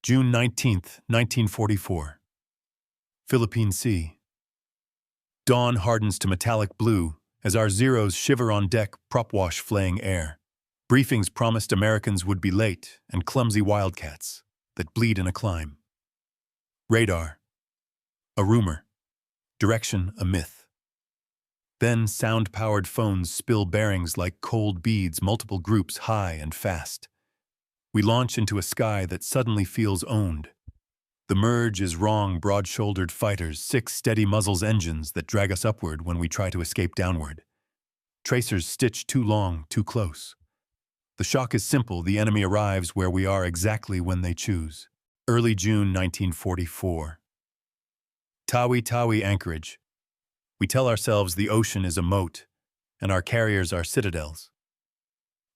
June 19, 1944. Philippine Sea. Dawn hardens to metallic blue as our Zeros shiver on deck, prop-wash flaying air. Briefings promised Americans would be late and clumsy Wildcats that bleed in a climb. Radar. A rumor. Direction a myth. Then sound-powered phones spill bearings like cold beads, multiple groups high and fast. We launch into a sky that suddenly feels owned. The merge is wrong, broad-shouldered fighters, 6 steady muzzles engines that drag us upward when we try to escape downward. Tracers stitch too long, too close. The shock is simple, the enemy arrives where we are exactly when they choose. Early June 1944. Tawi anchorage. We tell ourselves the ocean is a moat, and our carriers are citadels.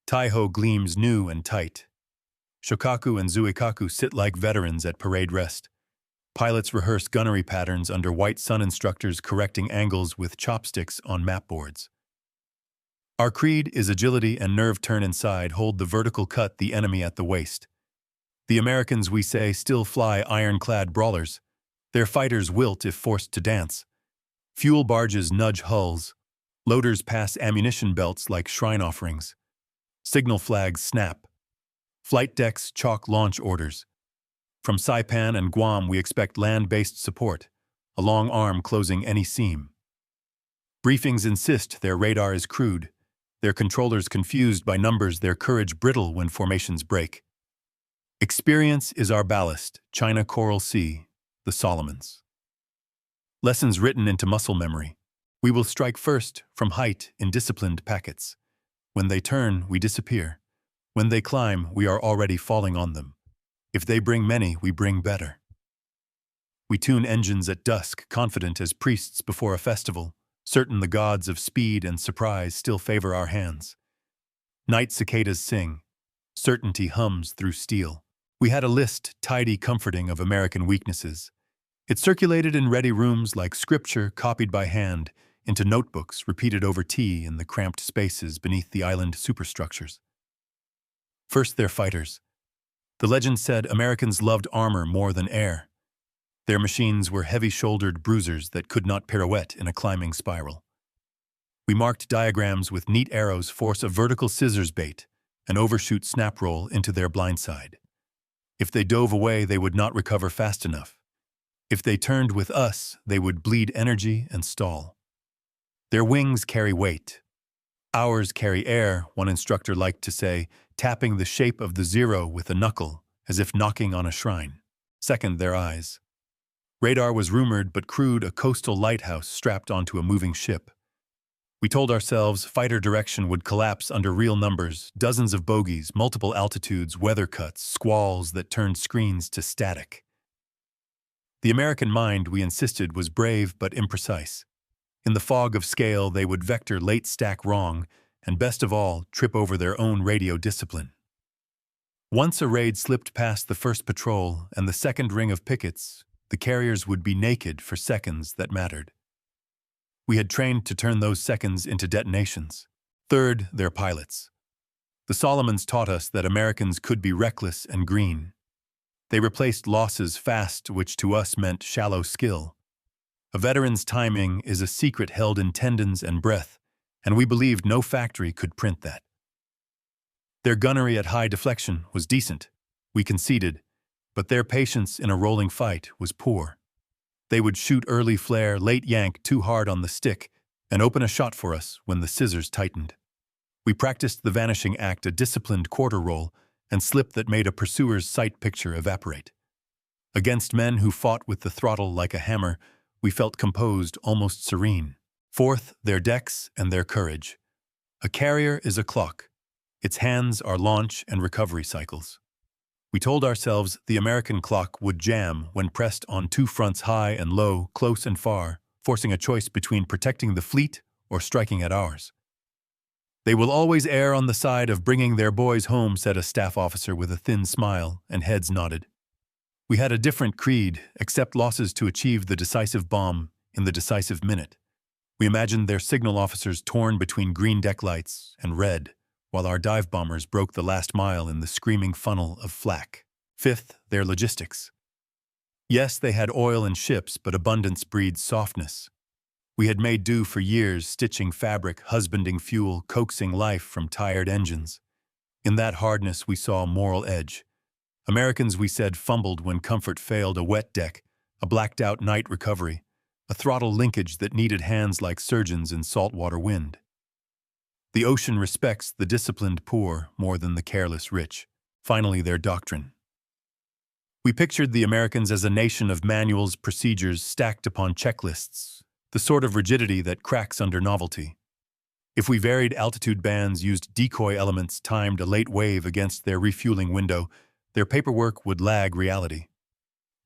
Taiho gleams new and tight. Shokaku and Zuikaku sit like veterans at parade rest. Pilots rehearse gunnery patterns under white sun, instructors correcting angles with chopsticks on map boards. Our creed is agility and nerve. Turn inside, hold the vertical, cut the enemy at the waist. The Americans, we say, still fly ironclad brawlers. Their fighters wilt if forced to dance. Fuel barges nudge hulls. Loaders pass ammunition belts like shrine offerings. Signal flags snap. Flight decks chalk launch orders. From Saipan and Guam we expect land-based support, a long arm closing any seam. Briefings insist their radar is crude, their controllers confused by numbers, their courage brittle when formations break. Experience is our ballast, China Coral Sea, the Solomons. Lessons written into muscle memory. We will strike first, from height, in disciplined packets. When they turn, we disappear. When they climb, we are already falling on them. If they bring many, we bring better. We tune engines at dusk, confident as priests before a festival, certain the gods of speed and surprise still favor our hands. Night cicadas sing. Certainty hums through steel. We had a list, tidy, comforting, of American weaknesses. It circulated in ready rooms like scripture copied by hand into notebooks repeated over tea in the cramped spaces beneath the island superstructures. First, their fighters. The legend said Americans loved armor more than air. Their machines were heavy-shouldered bruisers that could not pirouette in a climbing spiral. We marked diagrams with neat arrows force a vertical scissors bait, an overshoot snap roll into their blindside. If they dove away, they would not recover fast enough. If they turned with us, they would bleed energy and stall. Their wings carry weight. Ours carry air, one instructor liked to say, tapping the shape of the zero with a knuckle, as if knocking on a shrine. Second, their eyes. Radar was rumored but crude, a coastal lighthouse strapped onto a moving ship. We told ourselves fighter direction would collapse under real numbers, dozens of bogeys, multiple altitudes, weather cuts, squalls that turned screens to static. The American mind, we insisted, was brave but imprecise. In the fog of scale, they would vector late stack wrong, and best of all, trip over their own radio discipline. Once a raid slipped past the first patrol and the second ring of pickets, the carriers would be naked for seconds that mattered. We had trained to turn those seconds into detonations. Third, their pilots. The Solomons taught us that Americans could be reckless and green. They replaced losses fast, which to us meant shallow skill. A veteran's timing is a secret held in tendons and breath, and we believed no factory could print that. Their gunnery at high deflection was decent, we conceded, but their patience in a rolling fight was poor. They would shoot early flare, late yank too hard on the stick, and open a shot for us when the scissors tightened. We practiced the vanishing act, a disciplined quarter roll, and slip that made a pursuer's sight picture evaporate. Against men who fought with the throttle like a hammer, we felt composed, almost serene. Fourth, their decks and their courage. A carrier is a clock. Its hands are launch and recovery cycles. We told ourselves the American clock would jam when pressed on two fronts, high and low, close and far, forcing a choice between protecting the fleet or striking at ours. They will always err on the side of bringing their boys home, said a staff officer with a thin smile, and heads nodded. We had a different creed, accept losses to achieve the decisive bomb in the decisive minute. We imagined their signal officers torn between green deck lights and red, while our dive bombers broke the last mile in the screaming funnel of flak. Fifth, their logistics. Yes, they had oil and ships, but abundance breeds softness. We had made do for years, stitching fabric, husbanding fuel, coaxing life from tired engines. In that hardness we saw moral edge. Americans, we said, fumbled when comfort failed, a wet deck, a blacked-out night recovery, a throttle linkage that needed hands like surgeons in saltwater wind. The ocean respects the disciplined poor more than the careless rich. Finally, their doctrine. We pictured the Americans as a nation of manuals, procedures stacked upon checklists, the sort of rigidity that cracks under novelty. If we varied altitude bands, used decoy elements, timed a late wave against their refueling window, their paperwork would lag reality.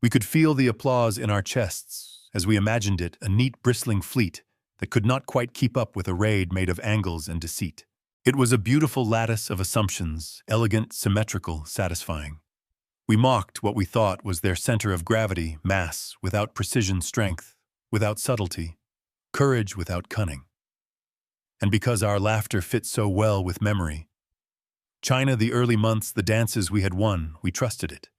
We could feel the applause in our chests as we imagined it, a neat, bristling fleet that could not quite keep up with a raid made of angles and deceit. It was a beautiful lattice of assumptions, elegant, symmetrical, satisfying. We mocked what we thought was their center of gravity, mass, without precision, strength, without subtlety, courage without cunning. And because our laughter fit so well with memory, China, the early months, the dances we had won, we trusted it.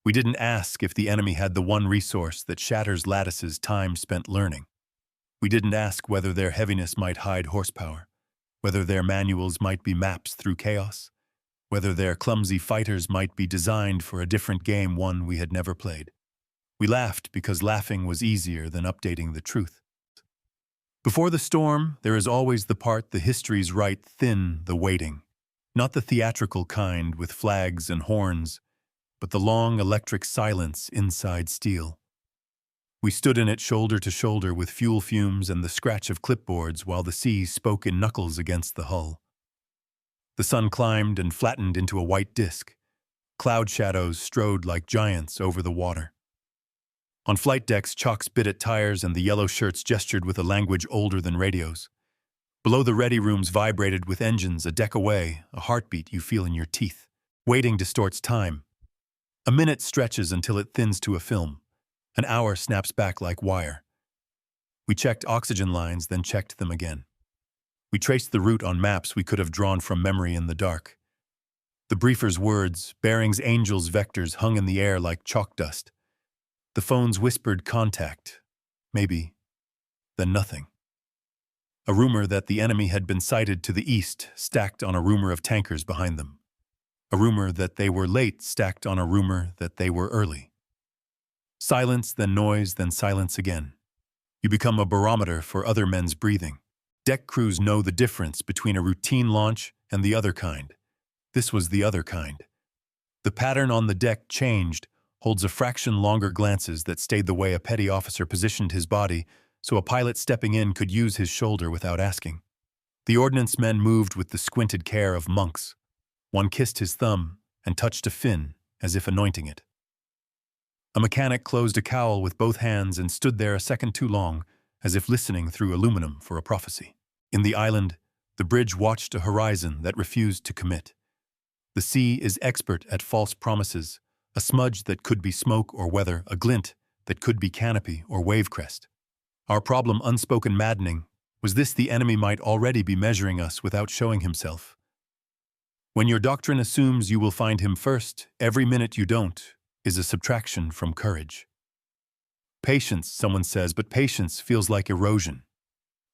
We didn't ask if the enemy had the one resource that shatters lattices, time spent learning. We didn't ask whether their heaviness might hide horsepower, whether their manuals might be maps through chaos, whether their clumsy fighters might be designed for a different game, one we had never played. We laughed because laughing was easier than updating the truth. Before the storm, there is always the part the histories write thin, the waiting. Not the theatrical kind with flags and horns, but the long electric silence inside steel. We stood in it shoulder to shoulder with fuel fumes and the scratch of clipboards while the sea spoke in knuckles against the hull. The sun climbed and flattened into a white disk. Cloud shadows strode like giants over the water. On flight decks, chocks bit at tires and the yellow shirts gestured with a language older than radios. Below, the ready rooms vibrated with engines a deck away, a heartbeat you feel in your teeth. Waiting distorts time. A minute stretches until it thins to a film. An hour snaps back like wire. We checked oxygen lines, then checked them again. We traced the route on maps we could have drawn from memory in the dark. The briefer's words, bearings, angels, vectors hung in the air like chalk dust. The phones whispered contact, maybe, then nothing. A rumor that the enemy had been sighted to the east, stacked on a rumor of tankers behind them. A rumor that they were late, stacked on a rumor that they were early. Silence, then noise, then silence again. You become a barometer for other men's breathing. Deck crews know the difference between a routine launch and the other kind. This was the other kind. The pattern on the deck changed, holds a fraction longer glances that stayed the way a petty officer positioned his body so a pilot stepping in could use his shoulder without asking. The ordnance men moved with the squinted care of monks. One kissed his thumb and touched a fin as if anointing it. A mechanic closed a cowl with both hands and stood there a second too long, as if listening through aluminum for a prophecy. In the island, the bridge watched a horizon that refused to commit. The sea is expert at false promises, a smudge that could be smoke or weather, a glint that could be canopy or wave crest. Our problem, unspoken, maddening, was this: the enemy might already be measuring us without showing himself. When your doctrine assumes you will find him first, every minute you don't is a subtraction from courage. Patience, someone says, but patience feels like erosion.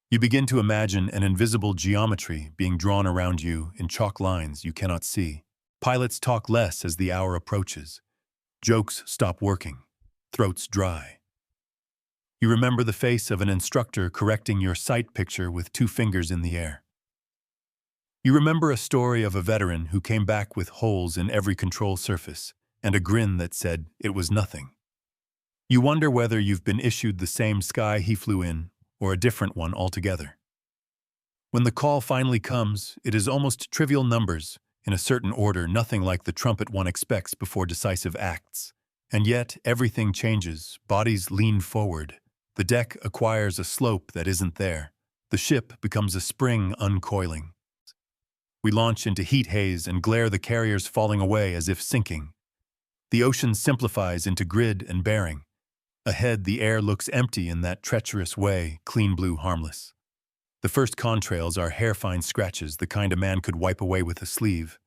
You begin to imagine an invisible geometry being drawn around you in chalk lines you cannot see. Pilots talk less as the hour approaches. Jokes stop working. Throats dry. You remember the face of an instructor correcting your sight picture with 2 fingers in the air. You remember a story of a veteran who came back with holes in every control surface and a grin that said it was nothing. You wonder whether you've been issued the same sky he flew in or a different one altogether. When the call finally comes, it is almost trivial numbers, in a certain order, nothing like the trumpet one expects before decisive acts. And yet, everything changes. Bodies lean forward. The deck acquires a slope that isn't there. The ship becomes a spring uncoiling. We launch into heat haze and glare, the carriers falling away as if sinking. The ocean simplifies into grid and bearing. Ahead, the air looks empty in that treacherous way, clean blue, harmless. The first contrails are hair-fine scratches, the kind a man could wipe away with a sleeve.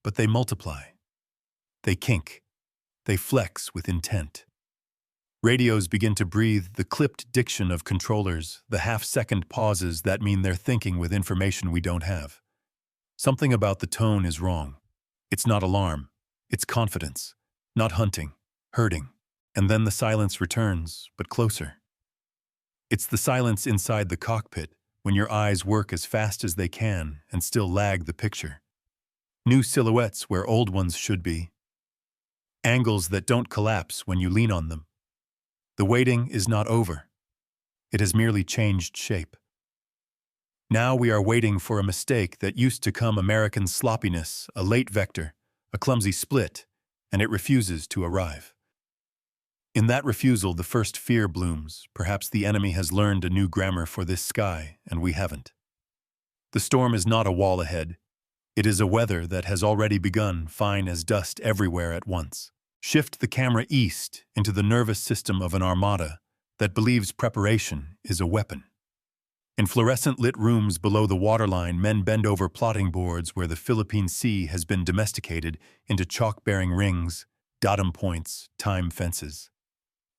But they multiply. They kink. they flex with intent. Radios begin to breathe the clipped diction of controllers, the half-second pauses that mean they're thinking with information we don't have. Something about the tone is wrong. It's not alarm. It's confidence. Not hunting. Herding. And then the silence returns, but closer. It's the silence inside the cockpit, when your eyes work as fast as they can and still lag the picture. New silhouettes where old ones should be. Angles that don't collapse when you lean on them. The waiting is not over. It has merely changed shape. Now we are waiting for a mistake that used to come American sloppiness, a late vector, a clumsy split, and it refuses to arrive. In that refusal, the first fear blooms. Perhaps the enemy has learned a new grammar for this sky, and we haven't. The storm is not a wall ahead. It is a weather that has already begun, fine as dust everywhere at once. Shift the camera east into the nervous system of an armada that believes preparation is a weapon. In fluorescent-lit rooms below the waterline, men bend over plotting boards where the Philippine Sea has been domesticated into chalk-bearing rings, datum points, time fences.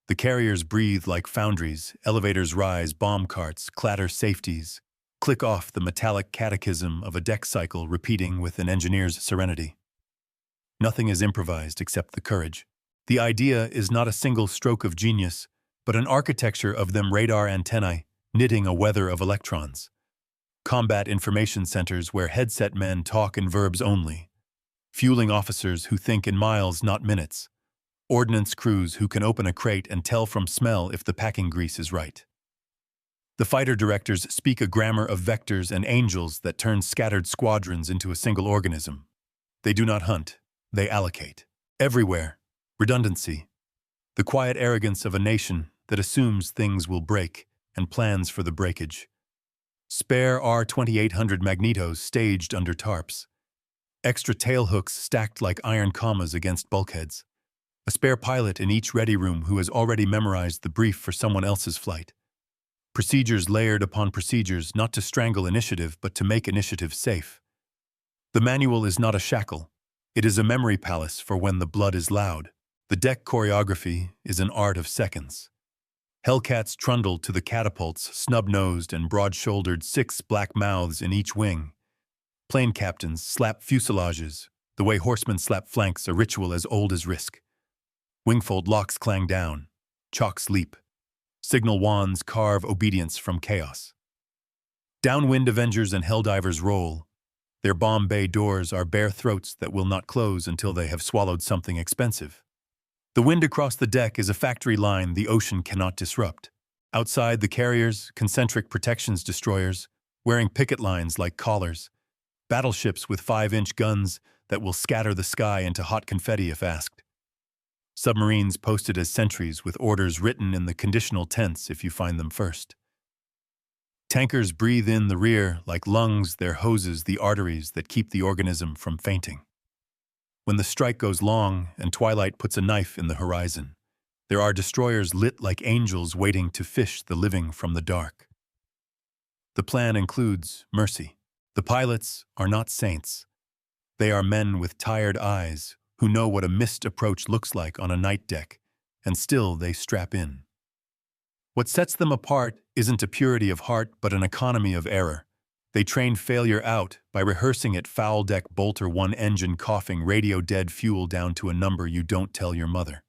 The carriers breathe like foundries, elevators rise, bomb carts, clatter safeties, click off the metallic catechism of a deck cycle repeating with an engineer's serenity. Nothing is improvised except the courage. The idea is not a single stroke of genius, but an architecture of them radar antennae, knitting a weather of electrons. Combat information centers where headset men talk in verbs only. Fueling officers who think in miles, not minutes. Ordnance crews who can open a crate and tell from smell if the packing grease is right. The fighter directors speak a grammar of vectors and angels that turns scattered squadrons into a single organism. They do not hunt, they allocate. Everywhere, redundancy. The quiet arrogance of a nation that assumes things will break and plans for the breakage. Spare R-2800 magnetos staged under tarps. Extra tailhooks stacked like iron commas against bulkheads. A spare pilot in each ready room who has already memorized the brief for someone else's flight. Procedures layered upon procedures, not to strangle initiative, but to make initiative safe. The manual is not a shackle. It is a memory palace for when the blood is loud. The deck choreography is an art of seconds. Hellcats trundle to the catapults, snub-nosed and broad-shouldered, 6 black mouths in each wing. Plane captains slap fuselages, the way horsemen slap flanks, a ritual as old as risk. Wingfold locks clang down. Chalks leap. Signal wands carve obedience from chaos. Downwind Avengers and Helldivers roll. Their bomb bay doors are bare throats that will not close until they have swallowed something expensive. The wind across the deck is a factory line the ocean cannot disrupt. Outside, the carriers, concentric protections destroyers, wearing picket lines like collars. Battleships with 5-inch guns that will scatter the sky into hot confetti if asked. Submarines posted as sentries with orders written in the conditional tense if you find them first. Tankers breathe in the rear like lungs, their hoses the arteries that keep the organism from fainting. When the strike goes long and twilight puts a knife in the horizon, there are destroyers lit like angels waiting to fish the living from the dark. The plan includes mercy. The pilots are not saints. They are men with tired eyes who know what a missed approach looks like on a night deck, and still they strap in. What sets them apart isn't a purity of heart, but an economy of error. They train failure out by rehearsing it: foul deck, bolter, one engine coughing, radio dead, fuel down to a number you don't tell your mother.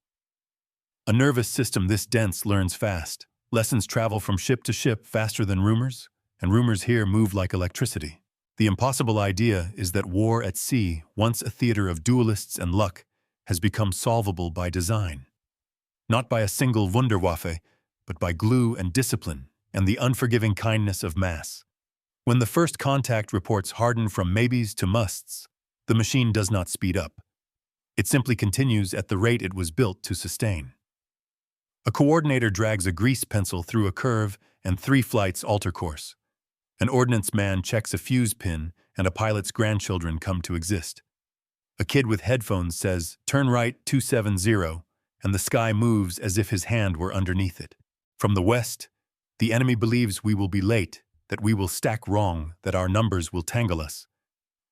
A nervous system this dense learns fast. Lessons travel from ship to ship faster than rumors, and rumors here move like electricity. The impossible idea is that war at sea, once a theater of duelists and luck, has become solvable by design. Not by a single Wunderwaffe, but by glue and discipline and the unforgiving kindness of mass. When the first contact reports harden from maybes to musts, the machine does not speed up. It simply continues at the rate it was built to sustain. A coordinator drags a grease pencil through a curve and 3 flights alter course. An ordnance man checks a fuse pin and a pilot's grandchildren come to exist. A kid with headphones says, "Turn right 270, and the sky moves as if his hand were underneath it. From the west, the enemy believes we will be late, that we will stack wrong, that our numbers will tangle us.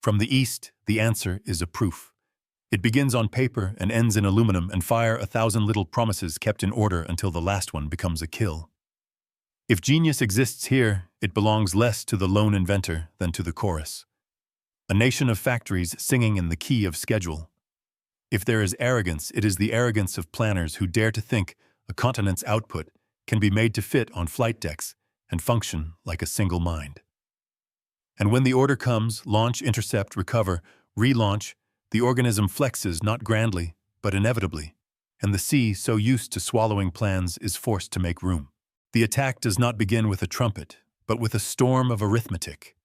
From the east, the answer is a proof. It begins on paper and ends in aluminum and fire 1,000 little promises kept in order until the last one becomes a kill. If genius exists here, it belongs less to the lone inventor than to the chorus. A nation of factories singing in the key of schedule. If there is arrogance, it is the arrogance of planners who dare to think a continent's output can be made to fit on flight decks and function like a single mind. And when the order comes, launch, intercept, recover, relaunch, the organism flexes not grandly, but inevitably, and the sea, so used to swallowing plans, is forced to make room. The attack does not begin with a trumpet, but with a storm of arithmetic.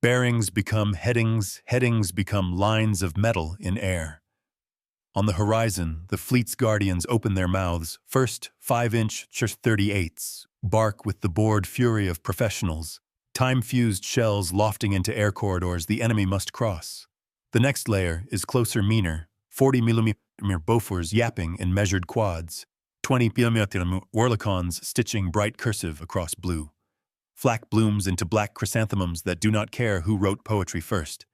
Bearings become headings, headings become lines of metal in air. On the horizon, the fleet's guardians open their mouths. First, 5-inch 38s bark with the bored fury of professionals, time-fused shells lofting into air corridors the enemy must cross. The next layer is closer, meaner, 40mm Bofors yapping in measured quads, 20mm Oerlikons stitching bright cursive across blue. Flak blooms into black chrysanthemums that do not care who wrote poetry first.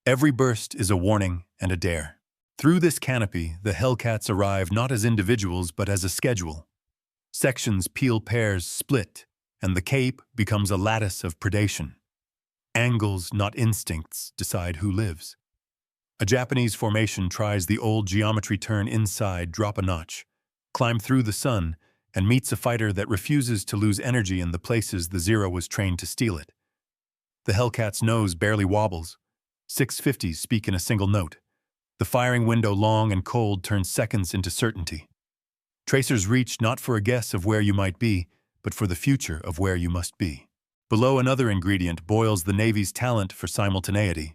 Every burst is a warning and a dare. Through this canopy, the Hellcats arrive not as individuals but as a schedule. Sections peel, pairs split, and the cape becomes a lattice of predation. Angles, not instincts, decide who lives. A Japanese formation tries the old geometry: turn inside, drop a notch, climb through the sun, and meets a fighter that refuses to lose energy in the places the Zero was trained to steal it. The Hellcat's nose barely wobbles. 650s speak in a single note. The firing window, long and cold, turns seconds into certainty. Tracers reach not for a guess of where you might be, but for the future of where you must be. Below, another ingredient boils the Navy's talent for simultaneity.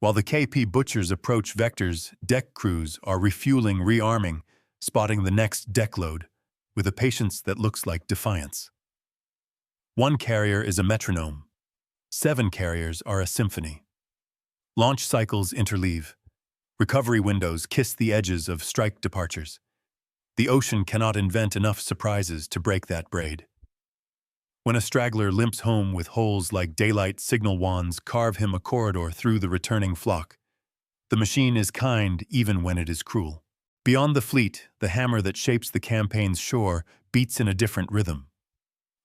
While the KP butchers approach vectors, deck crews are refueling, rearming, spotting the next deck load, with a patience that looks like defiance. One carrier is a metronome. 7 carriers are a symphony. Launch cycles interleave. Recovery windows kiss the edges of strike departures. The ocean cannot invent enough surprises to break that braid. When a straggler limps home with holes like daylight signal wands carve him a corridor through the returning flock, the machine is kind even when it is cruel. Beyond the fleet, the hammer that shapes the campaign's shore beats in a different rhythm.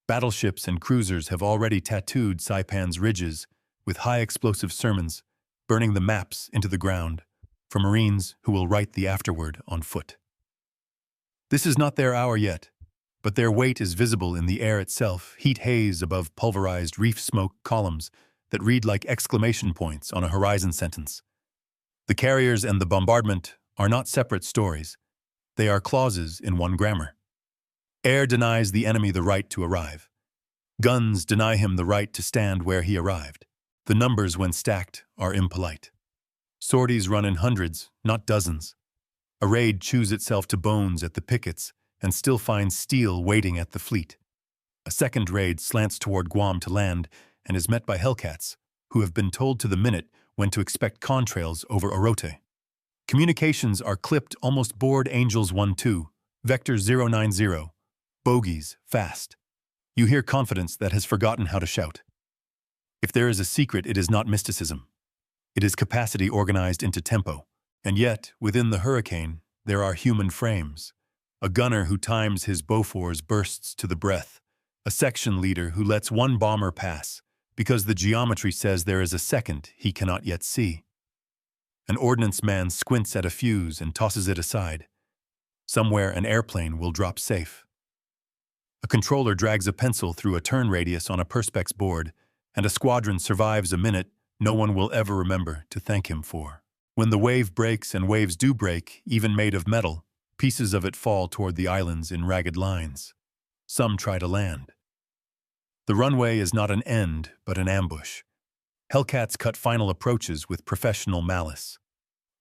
Battleships and cruisers have already tattooed Saipan's ridges with high-explosive sermons, burning the maps into the ground, for Marines who will write the afterword on foot. This is not their hour yet, but their weight is visible in the air itself, heat haze above pulverized reef smoke columns that read like exclamation points on a horizon sentence. The carriers and the bombardment are not separate stories. They are clauses in one grammar. Air denies the enemy the right to arrive. Guns deny him the right to stand where he arrived. The numbers, when stacked, are impolite. Sorties run in hundreds, not dozens. A raid chews itself to bones at the pickets and still finds steel waiting at the fleet. A second raid slants toward Guam to land and is met by Hellcats, who have been told to the minute when to expect contrails over Orote. Communications are clipped, almost bored. Angels 1-2, Vector 090, bogies, fast. You hear confidence that has forgotten how to shout. If there is a secret, it is not mysticism. It is capacity organized into tempo. And yet, within the hurricane, there are human frames. A gunner who times his Bofors bursts to the breath. A section leader who lets one bomber pass because the geometry says there is a second he cannot yet see. An ordnance man squints at a fuse and tosses it aside. Somewhere an airplane will drop safe. A controller drags a pencil through a turn radius on a perspex board, and a squadron survives a minute no one will ever remember to thank him for. When the wave breaks, and waves do break, even made of metal, pieces of it fall toward the islands in ragged lines. Some try to land. The runway is not an end, but an ambush. Hellcats cut final approaches with professional malice.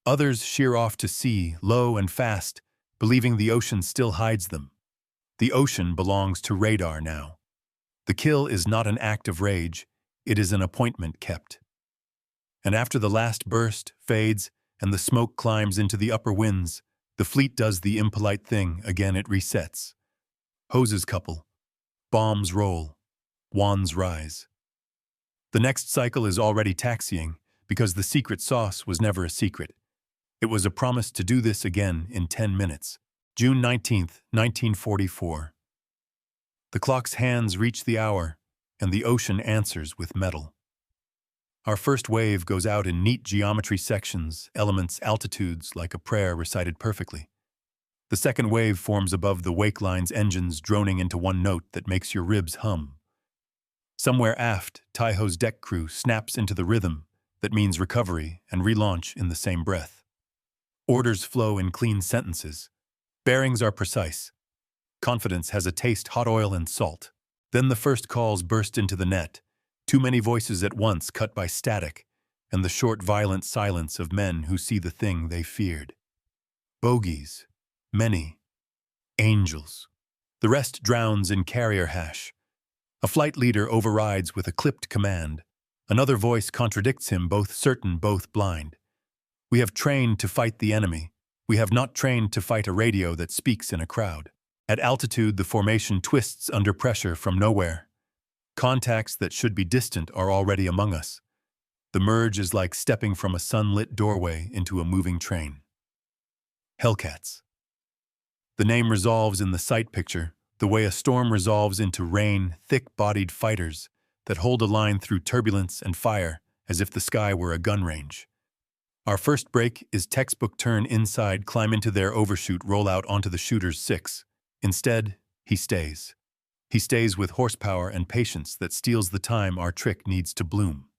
Others sheer off to sea, low and fast, believing the ocean still hides them. The ocean belongs to radar now. The kill is not an act of rage, it is an appointment kept. And after the last burst fades and the smoke climbs into the upper winds, the fleet does the impolite thing again. It resets. Hoses couple. Bombs roll. Wands rise. The next cycle is already taxiing because the secret sauce was never a secret. It was a promise to do this again in 10 minutes. June 19th, 1944. The clock's hands reach the hour, and the ocean answers with metal. Our first wave goes out in neat geometry sections, elements, altitudes, like a prayer recited perfectly. The second wave forms above the wake line's engines, droning into one note that makes your ribs hum. Somewhere aft, Taiho's deck crew snaps into the rhythm that means recovery and relaunch in the same breath. Orders flow in clean sentences. Bearings are precise. Confidence has a taste, hot oil and salt. Then the first calls burst into the net, too many voices at once cut by static, and the short, violent silence of men who see the thing they feared. Bogies. Many. Angels. The rest drowns in carrier hash. A flight leader overrides with a clipped command. Another voice contradicts him, both certain, both blind. We have trained to fight the enemy. We have not trained to fight a radio that speaks in a crowd. At altitude, the formation twists under pressure from nowhere. Contacts that should be distant are already among us. The merge is like stepping from a sunlit doorway into a moving train. Hellcats. The name resolves in the sight picture, the way a storm resolves into rain, thick-bodied fighters that hold a line through turbulence and fire as if the sky were a gun range. Our first break is textbook turn inside, climb into their overshoot, roll out onto the shooter's six. Instead, he stays. He stays with horsepower and patience that steals the time our trick needs to bloom.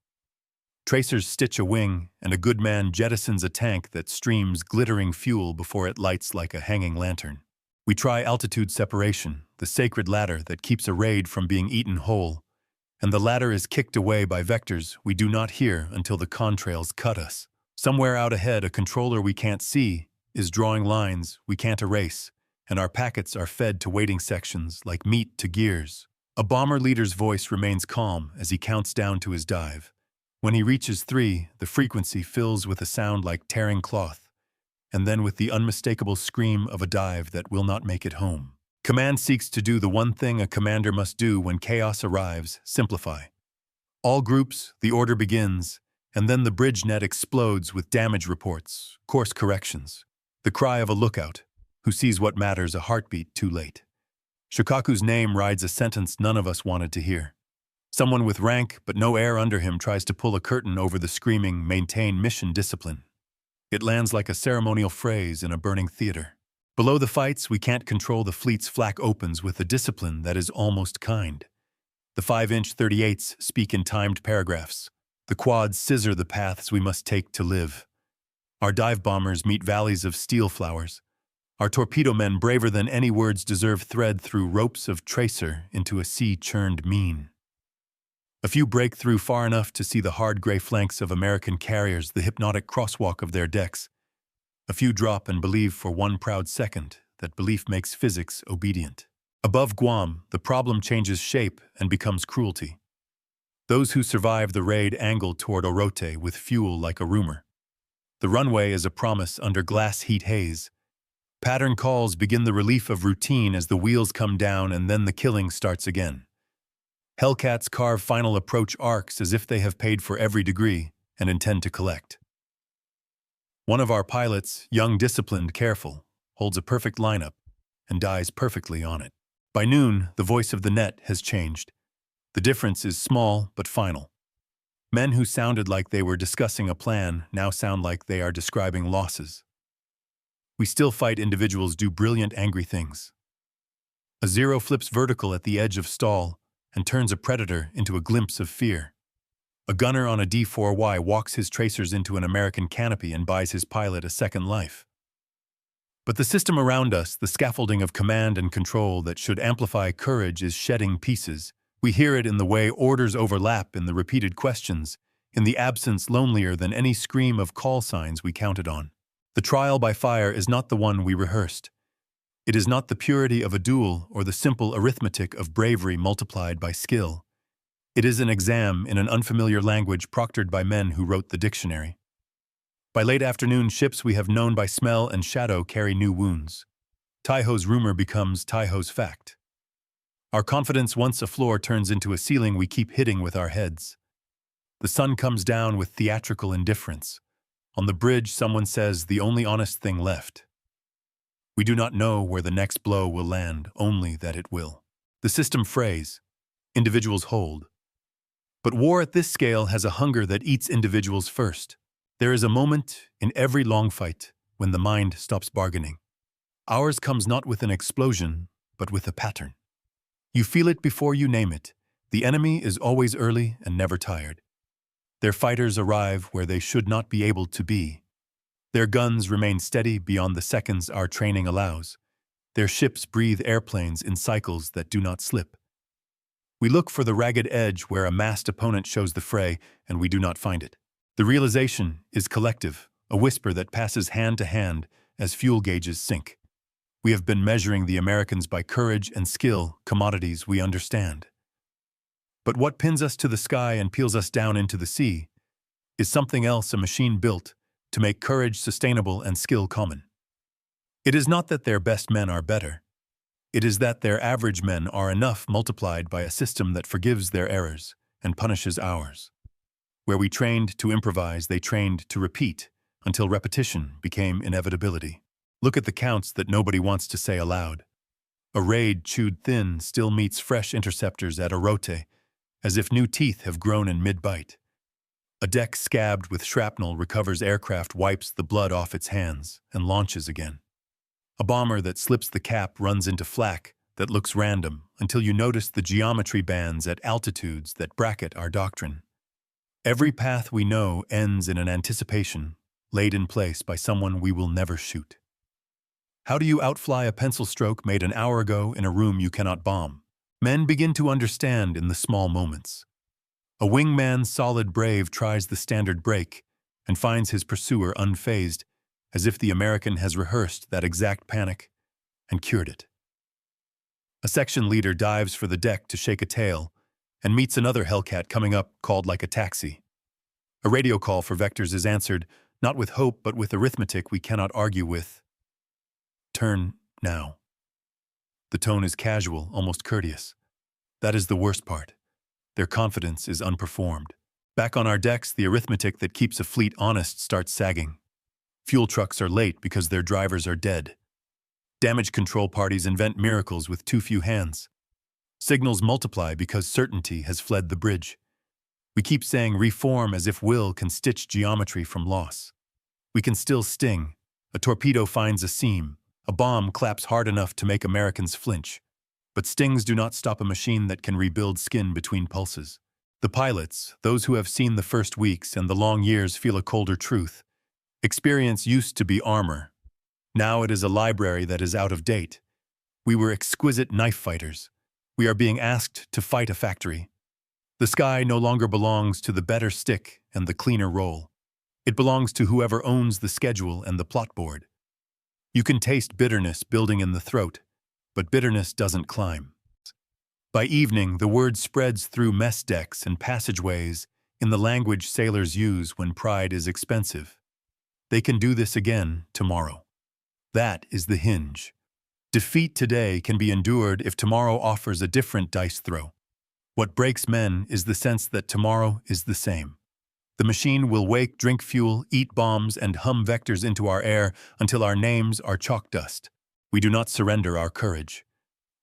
Tracers stitch a wing, and a good man jettisons a tank that streams glittering fuel before it lights like a hanging lantern. We try altitude separation, the sacred ladder that keeps a raid from being eaten whole, and the ladder is kicked away by vectors we do not hear until the contrails cut us. Somewhere out ahead, a controller we can't see is drawing lines we can't erase, and our packets are fed to waiting sections like meat to gears. A bomber leader's voice remains calm as he counts down to his dive. When he reaches 3, the frequency fills with a sound like tearing cloth, and then with the unmistakable scream of a dive that will not make it home. Command seeks to do the one thing a commander must do when chaos arrives: simplify. All groups, the order begins, and then the bridge net explodes with damage reports, course corrections, the cry of a lookout who sees what matters a heartbeat too late. Shokaku's name rides a sentence none of us wanted to hear. Someone with rank but no air under him tries to pull a curtain over the screaming, maintain mission discipline. It lands like a ceremonial phrase in a burning theater. Below the fights, we can't control the fleet's flak opens with a discipline that is almost kind. The 5-inch 38s speak in timed paragraphs. The quads scissor the paths we must take to live. Our dive bombers meet valleys of steel flowers. Our torpedo men, braver than any words deserve, thread through ropes of tracer into a sea churned mean. A few break through far enough to see the hard gray flanks of American carriers, the hypnotic crosswalk of their decks. A few drop and believe for one proud second that belief makes physics obedient. Above Guam, the problem changes shape and becomes cruelty. Those who survive the raid angle toward Orote with fuel like a rumor. The runway is a promise under glass heat haze. Pattern calls begin the relief of routine as the wheels come down, and then the killing starts again. Hellcats carve final approach arcs as if they have paid for every degree and intend to collect. One of our pilots, young, disciplined, careful, holds a perfect lineup and dies perfectly on it. By noon, the voice of the net has changed. The difference is small but final. Men who sounded like they were discussing a plan now sound like they are describing losses. We still fight individuals do brilliant, angry things. A Zero flips vertical at the edge of stall and turns a predator into a glimpse of fear. A gunner on a D4Y walks his tracers into an American canopy and buys his pilot a second life. But the system around us, the scaffolding of command and control that should amplify courage, is shedding pieces. We hear it in the way orders overlap, in the repeated questions, in the absence lonelier than any scream of call signs we counted on. The trial by fire is not the one we rehearsed. It is not the purity of a duel or the simple arithmetic of bravery multiplied by skill. It is an exam in an unfamiliar language proctored by men who wrote the dictionary. By late afternoon, ships we have known by smell and shadow carry new wounds. Taiho's rumor becomes Taiho's fact. Our confidence, once a floor, turns into a ceiling we keep hitting with our heads. The sun comes down with theatrical indifference. On the bridge, someone says the only honest thing left. We do not know where the next blow will land, only that it will. The system frays. Individuals hold. But war at this scale has a hunger that eats individuals first. There is a moment in every long fight when the mind stops bargaining. Ours comes not with an explosion, but with a pattern. You feel it before you name it. The enemy is always early and never tired. Their fighters arrive where they should not be able to be. Their guns remain steady beyond the seconds our training allows. Their ships breathe airplanes in cycles that do not slip. We look for the ragged edge where a massed opponent shows the fray, and we do not find it. The realization is collective, a whisper that passes hand to hand as fuel gauges sink. We have been measuring the Americans by courage and skill, commodities we understand. But what pins us to the sky and peels us down into the sea is something else, a machine built to make courage sustainable and skill common. It is not that their best men are better. It is that their average men are enough multiplied by a system that forgives their errors and punishes ours. Where we trained to improvise, they trained to repeat until repetition became inevitability. Look at the counts that nobody wants to say aloud. A raid chewed thin still meets fresh interceptors at Orote, as if new teeth have grown in mid-bite. A deck scabbed with shrapnel recovers aircraft, wipes the blood off its hands, and launches again. A bomber that slips the cap runs into flak that looks random until you notice the geometry bands at altitudes that bracket our doctrine. Every path we know ends in an anticipation laid in place by someone we will never shoot. How do you outfly a pencil stroke made an hour ago in a room you cannot bomb? Men begin to understand in the small moments. A wingman solid brave tries the standard break and finds his pursuer unfazed, as if the American has rehearsed that exact panic and cured it. A section leader dives for the deck to shake a tail and meets another Hellcat coming up called like a taxi. A radio call for vectors is answered, not with hope but with arithmetic we cannot argue with. Turn now. The tone is casual, almost courteous. That is the worst part. Their confidence is unperformed. Back on our decks, the arithmetic that keeps a fleet honest starts sagging. Fuel trucks are late because their drivers are dead. Damage control parties invent miracles with too few hands. Signals multiply because certainty has fled the bridge. We keep saying reform as if will can stitch geometry from loss. We can still sting. A torpedo finds a seam. A bomb claps hard enough to make Americans flinch. But stings do not stop a machine that can rebuild skin between pulses. The pilots, those who have seen the first weeks and the long years, feel a colder truth. Experience used to be armor. Now it is a library that is out of date. We were exquisite knife fighters. We are being asked to fight a factory. The sky no longer belongs to the better stick and the cleaner roll. It belongs to whoever owns the schedule and the plot board. You can taste bitterness building in the throat, but bitterness doesn't climb. By evening, the word spreads through mess decks and passageways in the language sailors use when pride is expensive. They can do this again tomorrow. That is the hinge. Defeat today can be endured if tomorrow offers a different dice throw. What breaks men is the sense that tomorrow is the same. The machine will wake, drink fuel, eat bombs, and hum vectors into our air until our names are chalk dust. We do not surrender our courage.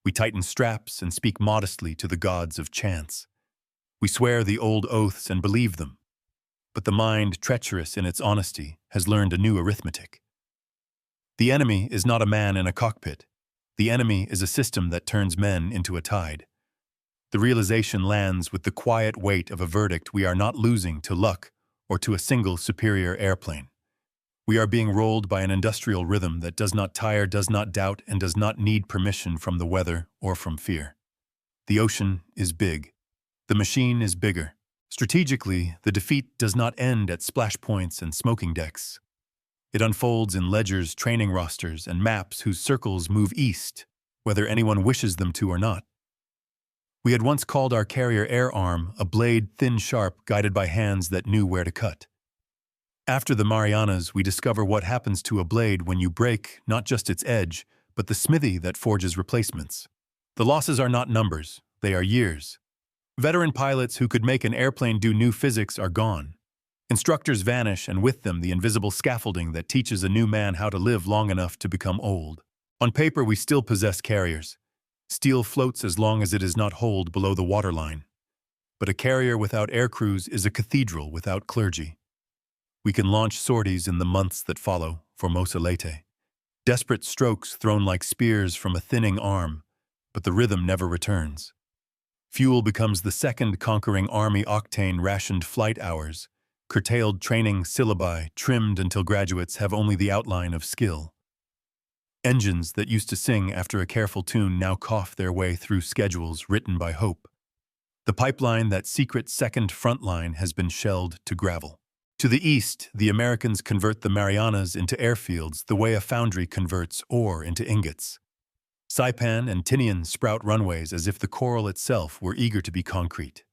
We tighten straps and speak modestly to the gods of chance. We swear the old oaths and believe them. But the mind, treacherous in its honesty, has learned a new arithmetic. The enemy is not a man in a cockpit. The enemy is a system that turns men into a tide. The realization lands with the quiet weight of a verdict we are not losing to luck or to a single superior airplane. We are being rolled by an industrial rhythm that does not tire, does not doubt, and does not need permission from the weather or from fear. The ocean is big. The machine is bigger. Strategically, the defeat does not end at splash points and smoking decks. It unfolds in ledgers, training rosters, and maps whose circles move east, whether anyone wishes them to or not. We had once called our carrier air arm a blade thin sharp guided by hands that knew where to cut. After the Marianas, we discover what happens to a blade when you break not just its edge, but the smithy that forges replacements. The losses are not numbers, they are years. Veteran pilots who could make an airplane do new physics are gone. Instructors vanish, and with them the invisible scaffolding that teaches a new man how to live long enough to become old. On paper, we still possess carriers. Steel floats as long as it is not holed below the waterline. But a carrier without air crews is a cathedral without clergy. We can launch sorties in the months that follow, for Mosalete. Desperate strokes thrown like spears from a thinning arm, but the rhythm never returns. Fuel becomes the second conquering army octane rationed flight hours, curtailed training syllabi trimmed until graduates have only the outline of skill. Engines that used to sing after a careful tune now cough their way through schedules written by hope. The pipeline, that secret second front line, has been shelled to gravel. To the east, the Americans convert the Marianas into airfields the way a foundry converts ore into ingots. Saipan and Tinian sprout runways as if the coral itself were eager to be concrete.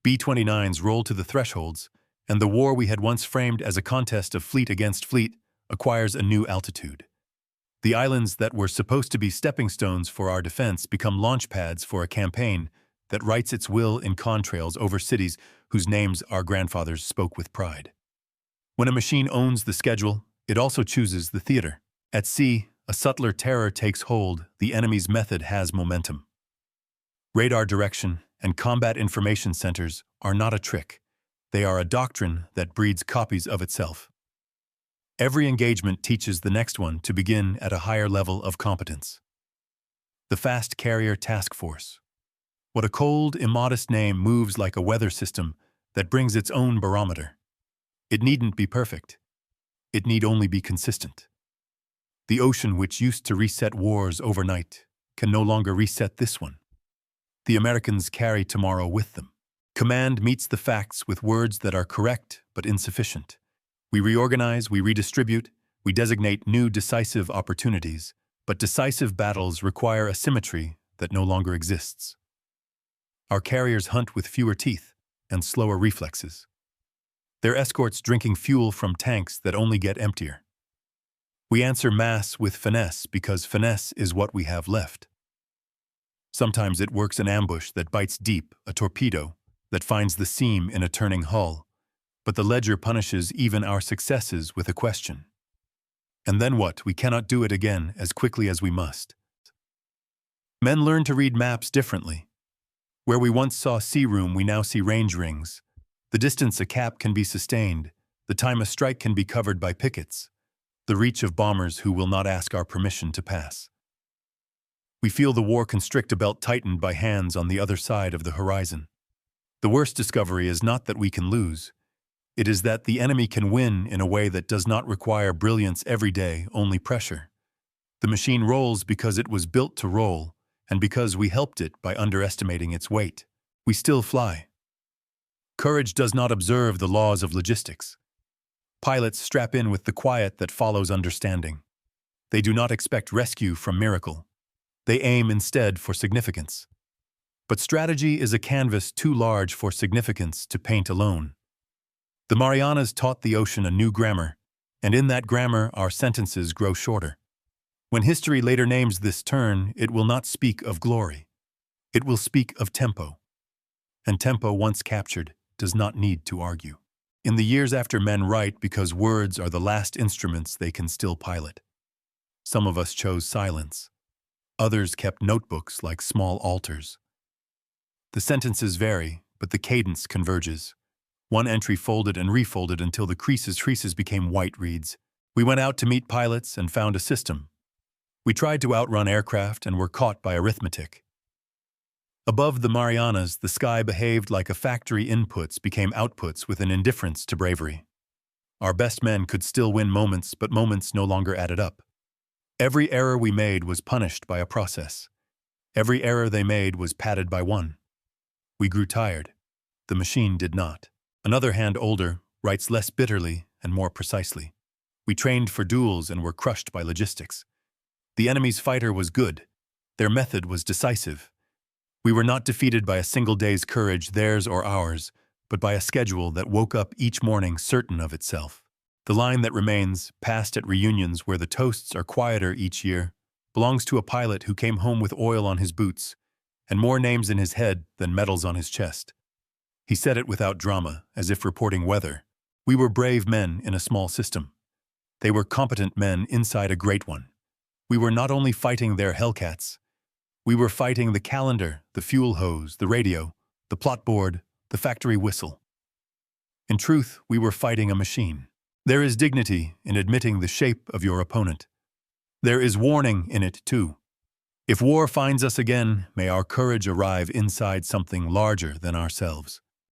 B-29s roll to the thresholds, and the war we had once framed as a contest of fleet against fleet acquires a new altitude. The islands that were supposed to be stepping stones for our defense become launch pads for a campaign that writes its will in contrails over cities whose names our grandfathers spoke with pride. When a machine owns the schedule, it also chooses the theater. At sea, a subtler terror takes hold. The enemy's method has momentum. Radar direction and combat information centers are not a trick. They are a doctrine that breeds copies of itself. Every engagement teaches the next one to begin at a higher level of competence. The Fast Carrier Task Force. What a cold, immodest name moves like a weather system that brings its own barometer. It needn't be perfect. It need only be consistent. The ocean which used to reset wars overnight can no longer reset this one. The Americans carry tomorrow with them. Command meets the facts with words that are correct but insufficient. We reorganize, we redistribute, we designate new decisive opportunities, but decisive battles require a symmetry that no longer exists. Our carriers hunt with fewer teeth and slower reflexes. Their escorts drinking fuel from tanks that only get emptier. We answer mass with finesse because finesse is what we have left. Sometimes it works an ambush that bites deep, a torpedo that finds the seam in a turning hull, but the ledger punishes even our successes with a question. And then what? We cannot do it again as quickly as we must. Men learn to read maps differently. Where we once saw sea room, we now see range rings. The distance a cap can be sustained, the time a strike can be covered by pickets, the reach of bombers who will not ask our permission to pass. We feel the war constrict a belt tightened by hands on the other side of the horizon. The worst discovery is not that we can lose. It is that the enemy can win in a way that does not require brilliance every day, only pressure. The machine rolls because it was built to roll, and because we helped it by underestimating its weight. We still fly. Courage does not observe the laws of logistics. Pilots strap in with the quiet that follows understanding. They do not expect rescue from miracle. They aim instead for significance. But strategy is a canvas too large for significance to paint alone. The Marianas taught the ocean a new grammar, and in that grammar our sentences grow shorter. When history later names this turn, it will not speak of glory. It will speak of tempo. And tempo, once captured, does not need to argue. In the years after, men write because words are the last instruments they can still pilot. Some of us chose silence. Others kept notebooks like small altars. The sentences vary, but the cadence converges. One entry folded and refolded until the creases became white reads. We went out to meet pilots and found a system. We tried to outrun aircraft and were caught by arithmetic. Above the Marianas, the sky behaved like a factory. Inputs became outputs with an indifference to bravery. Our best men could still win moments, but moments no longer added up. Every error we made was punished by a process. Every error they made was padded by one. We grew tired. The machine did not. Another hand, older, writes less bitterly and more precisely. We trained for duels and were crushed by logistics. The enemy's fighter was good. Their method was decisive. We were not defeated by a single day's courage, theirs or ours, but by a schedule that woke up each morning certain of itself. The line that remains, passed at reunions where the toasts are quieter each year, belongs to a pilot who came home with oil on his boots and more names in his head than medals on his chest. He said it without drama, as if reporting weather. We were brave men in a small system. They were competent men inside a great one. We were not only fighting their Hellcats, we were fighting the calendar, the fuel hose, the radio, the plot board, the factory whistle. In truth, we were fighting a machine. There is dignity in admitting the shape of your opponent. There is warning in it, too. If war finds us again, may our courage arrive inside something larger than ourselves.